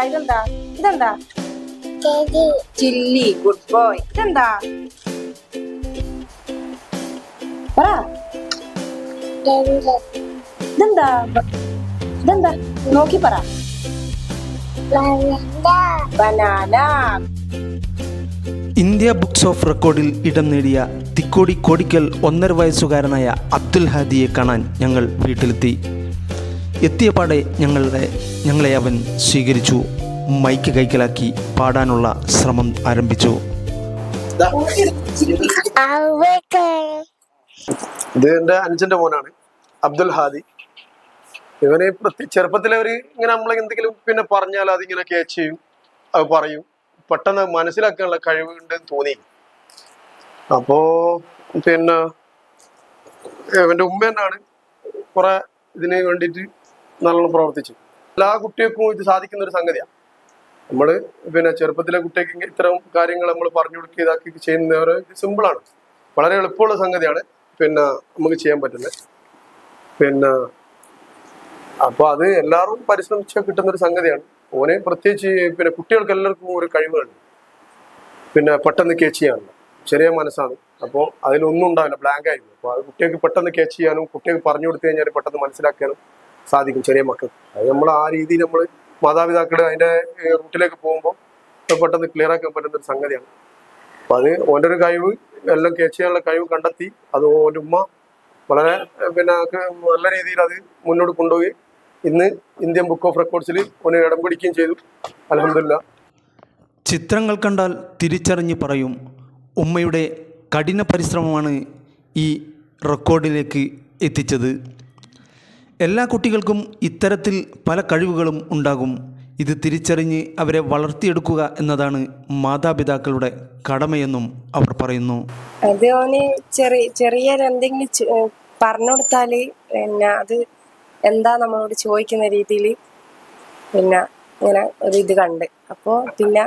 ഇതെന്താ ഇതെന്താ chilli. Good boy. ഇതെന്താ പറ. ഇതെന്താ ഇതെന്താ നോക്കി പറ. ബനാന. ഇന്ത്യ ബുക്സ് ഓഫ് റെക്കോർഡിൽ ഇടം നേടിയ തിക്കോടി കോടിക്കൽ 1.5 വയസ്സുകാരനായ അബ്ദുൽ ഹാദിയെ കാണാൻ ഞങ്ങൾ വീട്ടിലെത്തി. എത്തിയപാടെ ഞങ്ങളെ അവൻ സ്വീകരിച്ചു. മൈക്ക് കൈക്കലാക്കി പാടാനുള്ള ശ്രമം ആരംഭിച്ചു. ഇത് എൻ്റെ അനുജന്റെ മോനാണ് അബ്ദുൽ ഹാദി. ഇവന് ചെറുപ്പത്തിലെ ഒരു ഇങ്ങനെ നമ്മളെ എന്തെങ്കിലും പിന്നെ പറഞ്ഞാൽ അതിങ്ങനെ ക്യാച്ച് ചെയ്യും, അത് പറയും, പെട്ടെന്ന് മനസ്സിലാക്കാനുള്ള കഴിവുണ്ടെന്ന് തോന്നി. അപ്പോ പിന്നെ ഇവന്റെ ഉമ്മ തന്നെയാണ് കുറെ ഇതിന് വേണ്ടിയിട്ട് നല്ലോണം പ്രവർത്തിച്ചു. എല്ലാ കുട്ടികൾക്കും ഇത് സാധിക്കുന്ന ഒരു സംഗതിയാണ്. നമ്മള് പിന്നെ ചെറുപ്പത്തിലെ കുട്ടിക്ക് ഇത്തരം കാര്യങ്ങൾ നമ്മൾ പറഞ്ഞു കൊടുക്കുക ഇതാക്കി ചെയ്യുന്ന ഒരു സിമ്പിളാണ്, വളരെ എളുപ്പമുള്ള സംഗതിയാണ് പിന്നെ നമുക്ക് ചെയ്യാൻ പറ്റുന്നത്. പിന്നെ അപ്പൊ അത് എല്ലാവരും പരിശ്രമിച്ചാൽ കിട്ടുന്ന ഒരു സംഗതിയാണ്. ഓനെ പ്രത്യേകിച്ച് പിന്നെ കുട്ടികൾക്ക് എല്ലാവർക്കും ഒരു കഴിവുണ്ട്, പിന്നെ പെട്ടെന്ന് കേച്ച് ചെയ്യാനുള്ള ചെറിയ മനസ്സാണ്. അപ്പോൾ അതിലൊന്നും ഉണ്ടാവില്ല, ബ്ലാങ്ക് ആയിരുന്നു. അപ്പോൾ അത് കുട്ടികൾക്ക് പെട്ടെന്ന് കേച്ച് ചെയ്യാനും കുട്ടികൾക്ക് പറഞ്ഞു കൊടുത്തു കഴിഞ്ഞാൽ പെട്ടെന്ന് മനസ്സിലാക്കാനും സാധിക്കും ചെറിയ മക്കൾ. അത് നമ്മൾ ആ രീതിയിൽ നമ്മൾ മാതാപിതാക്കൾ അതിൻ്റെ റൂട്ടിലേക്ക് പോകുമ്പോൾ പെട്ടെന്ന് ക്ലിയർ ആക്കാൻ പറ്റുന്ന ഒരു സംഗതിയാണ്. അപ്പം അത് ഓൻ്റെ ഒരു കഴിവ് എല്ലാം കേച്ച് ചെയ്യാനുള്ള കഴിവ് കണ്ടെത്തി അത് ഓൻ്റെ ഉമ്മ വളരെ പിന്നെ നല്ല രീതിയിൽ അത് മുന്നോട്ട് കൊണ്ടുപോയി ഇന്ന് ഇന്ത്യൻ ബുക്ക് ഓഫ് റെക്കോർഡ്സിൽ ഓന് ഇടം പിടിക്കുകയും ചെയ്തു. അൽഹംദുലില്ലാ. ചിത്രങ്ങൾ കണ്ടാൽ തിരിച്ചറിഞ്ഞ് പറയും. ഉമ്മയുടെ കഠിന പരിശ്രമമാണ് ഈ റെക്കോർഡിലേക്ക് എത്തിച്ചത്. എല്ലാ കുട്ടികൾക്കും ഇത്തരത്തിൽ പല കഴിവുകളും ഉണ്ടാകും. ഇത് തിരിച്ചറിഞ്ഞ് അവരെ വളർത്തിയെടുക്കുക എന്നതാണ് മാതാപിതാക്കളുടെ കടമയെന്നും അവർ പറയുന്നു. അത് ഓന് ചെറിയ എന്തെങ്കിലും പറഞ്ഞു കൊടുത്താല് പിന്നെ അത് എന്താ നമ്മളോട് ചോദിക്കുന്ന രീതിയിൽ പിന്നെ ഇങ്ങനെ ഒരു ഇത് കണ്ട് അപ്പോൾ പിന്നെ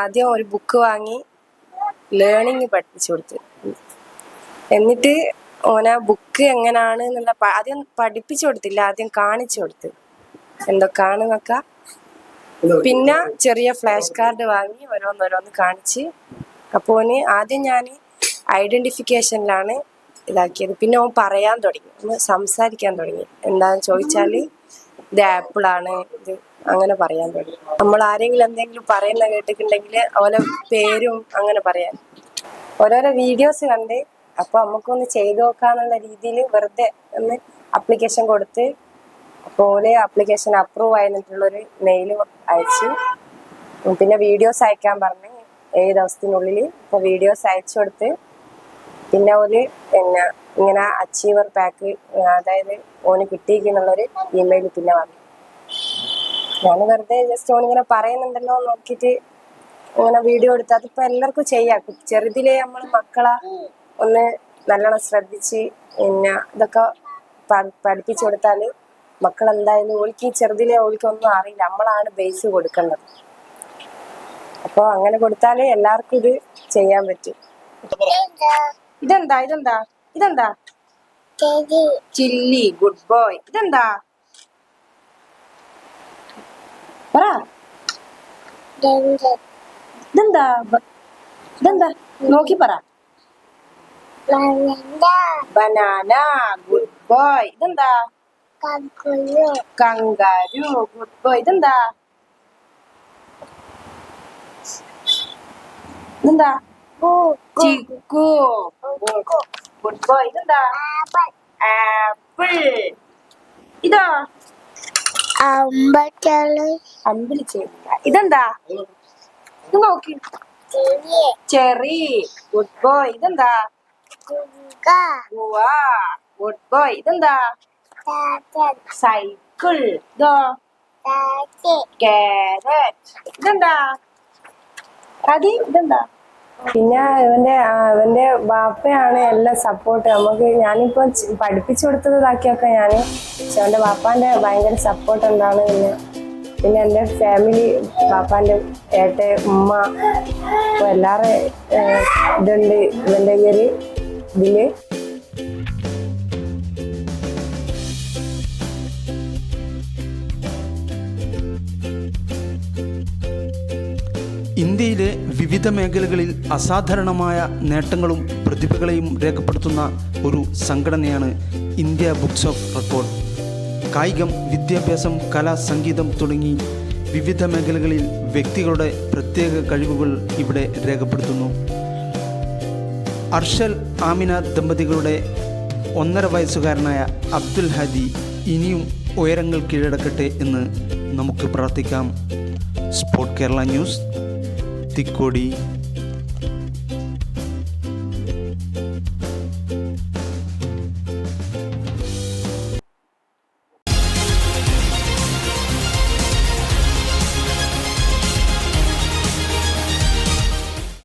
ആദ്യം ഒരു ബുക്ക് വാങ്ങി ലേണിങ് പഠിപ്പിച്ചു കൊടുത്ത്, എന്നിട്ട് ഓന ബുക്ക് എങ്ങനെയാണ് എന്നുള്ള ആദ്യം പഠിപ്പിച്ചു കൊടുത്തില്ല, ആദ്യം കാണിച്ചു കൊടുത്ത് എന്തൊക്കെയാണെന്നൊക്കെ. പിന്നെ ചെറിയ ഫ്ലാഷ് കാർഡ് വാങ്ങി ഓരോന്നോരോന്ന് കാണിച്ച്. അപ്പോൾ ഓന് ആദ്യം ഞാൻ ഐഡന്റിഫിക്കേഷനിലാണ് ഇതാക്കിയത്. പിന്നെ ഓൻ പറയാൻ തുടങ്ങി, ഒന്ന് സംസാരിക്കാൻ തുടങ്ങി. എന്താന്ന് ചോദിച്ചാൽ ഇത് ആപ്പിളാണ്, ഇത് അങ്ങനെ പറയാൻ തുടങ്ങി. നമ്മൾ ആരെങ്കിലും എന്തെങ്കിലും പറയുന്ന കേട്ടിട്ടുണ്ടെങ്കിൽ ഓരോ പേരും അങ്ങനെ പറയാൻ. ഓരോരോ വീഡിയോസ് കണ്ട് അപ്പോൾ നമുക്കൊന്ന് ചെയ്തു നോക്കാന്നുള്ള രീതിയിൽ വെറുതെ ഒന്ന് അപ്ലിക്കേഷൻ കൊടുത്ത്, അപ്പോൾ ആപ്ലിക്കേഷൻ അപ്രൂവ് ആയിട്ടുള്ളൊരു മെയിൽ അയച്ചു. പിന്നെ വീഡിയോസ് അയക്കാൻ പറഞ്ഞ് 7 ദിവസത്തിനുള്ളിൽ ഇപ്പോൾ വീഡിയോസ് അയച്ചു കൊടുത്ത്. പിന്നെ പിന്നെ ഇങ്ങനെ അച്ചീവർ പാക്ക്, അതായത് ഓന് കിട്ടിയിരിക്കുന്നുള്ളൊരു ഇമെയിൽ പിന്നെ വന്നു. ഞാൻ വെറുതെ ജസ്റ്റ് ഓനിങ്ങനെ പറയുന്നുണ്ടല്ലോ നോക്കിയിട്ട് ഇങ്ങനെ വീഡിയോ എടുത്ത്. അതിപ്പോൾ എല്ലാവർക്കും ചെയ്യാം. ചെറുതിലെ നമ്മൾ മക്കളെ ഒന്ന് നല്ലോണം ശ്രദ്ധിച്ച് പിന്നെ ഇതൊക്കെ പഠിപ്പിച്ചു കൊടുത്താൽ മക്കൾ എന്തായാലും ഓൽക്ക് ചെറുതിലെ ഓൽക്കൊന്നും അറിയില്ല, നമ്മളാണ് ബേസ് കൊടുക്കേണ്ടത്. അപ്പോൾ അങ്ങനെ കൊടുത്താൽ എല്ലാവർക്കും ഇത് ചെയ്യാൻ പറ്റും. ഇതെന്താ ചില്ലി. Good boy. ഇതെന്താ പറ. ഇതെന്താ നോക്കി പറ. ബനാന. Good boy. ഇതെന്താ കങ്കാരു. Good boy. ഇതെന്താ ചിക്കു. Good boy. ഇതെന്താ ആപ്പിൾ. ഇതോ അമ്പിളി ചെയ്തില്ല. ഇതെന്താ ഇത് നോക്കി. ചെറി. Good boy. ഇതെന്താ ഗുവാ. Good boy. ഇതെന്താ സൈക്കിൾ. ഇതോ കാരറ്റ്. ഇതെന്താ അതി. ഇതെന്താ പിന്നെ ഇവന്റെ ബാപ്പയാണ് എല്ലാം സപ്പോർട്ട് നമുക്ക്. ഞാനിപ്പോ പഠിപ്പിച്ചു കൊടുത്തത് ഇതാക്കിയൊക്കെ ഞാൻ, പക്ഷെ അവന്റെ ബാപ്പാന്റെ ഭയങ്കര സപ്പോർട്ട് എന്താണ്. പിന്നെ എൻ്റെ ഫാമിലി, ബാപ്പാന്റെ ഉമ്മ, അപ്പോൾ എല്ലാവരും ഇതുണ്ട് ഇവന്റെ ഈ ഒരു ഇതില്. ഇന്ത്യയിലെ വിവിധ മേഖലകളിൽ അസാധാരണമായ നേട്ടങ്ങളും പ്രതിഭകളെയും രേഖപ്പെടുത്തുന്ന ഒരു സംഘടനയാണ് ഇന്ത്യ ബുക്സ് ഓഫ് റെക്കോർഡ്. കായികം, വിദ്യാഭ്യാസം, കല, സംഗീതം തുടങ്ങി വിവിധ മേഖലകളിൽ വ്യക്തികളുടെ പ്രത്യേക കഴിവുകൾ ഇവിടെ രേഖപ്പെടുത്തുന്നു. അർഷൽ ആമിന ദമ്പതികളുടെ 1.5 വയസ്സുകാരനായ അബ്ദുൽ ഹാദി ഇനിയും ഉയരങ്ങൾ കീഴടക്കട്ടെ എന്ന് നമുക്ക് പ്രാർത്ഥിക്കാം. Sport Kerala news, Thikkodi.